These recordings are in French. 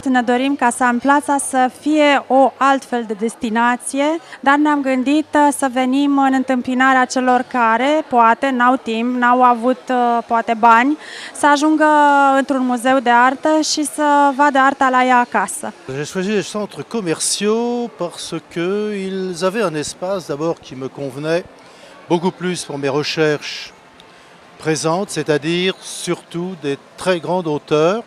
ne dorim ca Sunplaza să fie o altfel de destinație, dar ne-am gândit să venim în întâmpinarea celor care, poate, n-au timp, n-au avut, poate, bani, să ajungă într-un muzeu de artă și să vadă arta la ea acasă. J'ai choisi les centres commerciaux parce qu'ils avaient un espace d'abord qui me convenait beaucoup plus pour mes recherches présentes, c'est-à-dire surtout des très grandes hauteurs,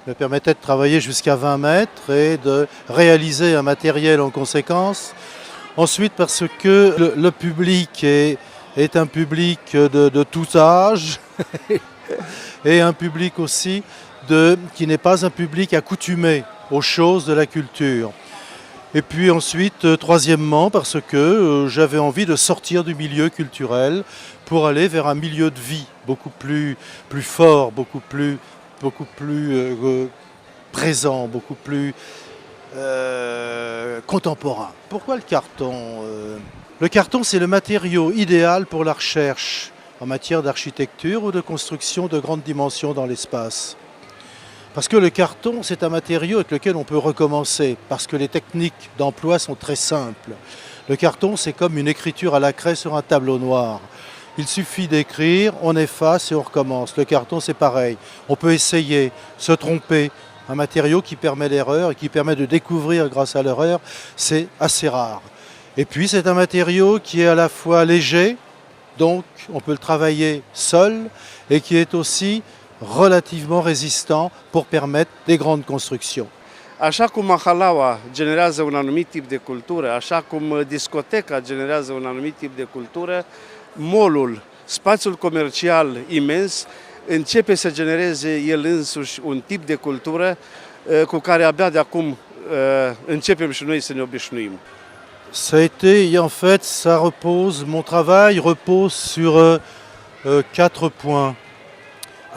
me permettait de travailler jusqu'à 20 mètres et de réaliser un matériel en conséquence. Ensuite parce que le public est un public de tout âge et un public aussi qui n'est pas un public accoutumé aux choses de la culture. Et puis ensuite, troisièmement, parce que j'avais envie de sortir du milieu culturel pour aller vers un milieu de vie beaucoup plus fort, beaucoup plus présent, beaucoup plus contemporain. Pourquoi le carton? Le carton, c'est le matériau idéal pour la recherche en matière d'architecture ou de construction de grandes dimensions dans l'espace. Parce que le carton, c'est un matériau avec lequel on peut recommencer, parce que les techniques d'emploi sont très simples. Le carton, c'est comme une écriture à la craie sur un tableau noir. Il suffit d'écrire, on efface et on recommence. Le carton, c'est pareil. On peut essayer, se tromper. Un matériau qui permet l'erreur et qui permet de découvrir grâce à l'erreur, c'est assez rare. Et puis, c'est un matériau qui est à la fois léger, donc on peut le travailler seul, et qui est aussi relativement résistant pour permettre des grandes constructions. Așa cum mahalaua generează un anumit tip de cultură, așa cum discoteca generează un anumit tip de cultură, mall-ul, spațiul comercial imens, începe să genereze el însuși un tip de cultură cu care abia de acum începem și noi să ne obișnuim. Ça a été, en fait, mon travail repose sur 4 points.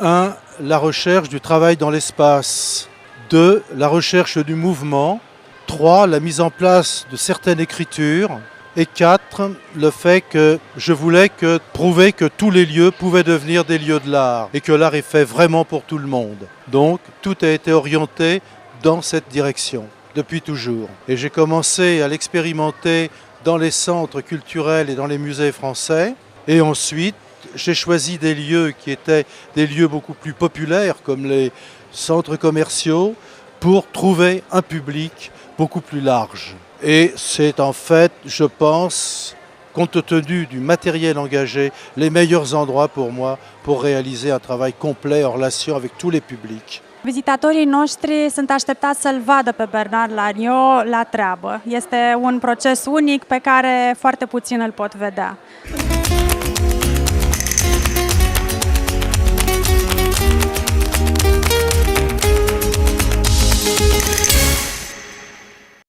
1. La recherche du travail dans l'espace. 2. La recherche du mouvement. 3. La mise en place de certaines écritures. Et 4. Le fait que je voulais prouver que tous les lieux pouvaient devenir des lieux de l'art et que l'art est fait vraiment pour tout le monde. Donc tout a été orienté dans cette direction depuis toujours. Et j'ai commencé à l'expérimenter dans les centres culturels et dans les musées français. Et ensuite, j'ai choisi des lieux qui étaient des lieux beaucoup plus populaires, comme les centres commerciaux, pour trouver un public beaucoup plus large. Et c'est en fait, je pense, compte tenu du matériel engagé, les meilleurs endroits pour moi pour réaliser un travail complet en relation avec tous les publics. Vizitatorii noștri sunt așteptați să-l vadă pe Bernard Laniot la treabă. Este un proces unic pe care foarte puțin îl pot vedea.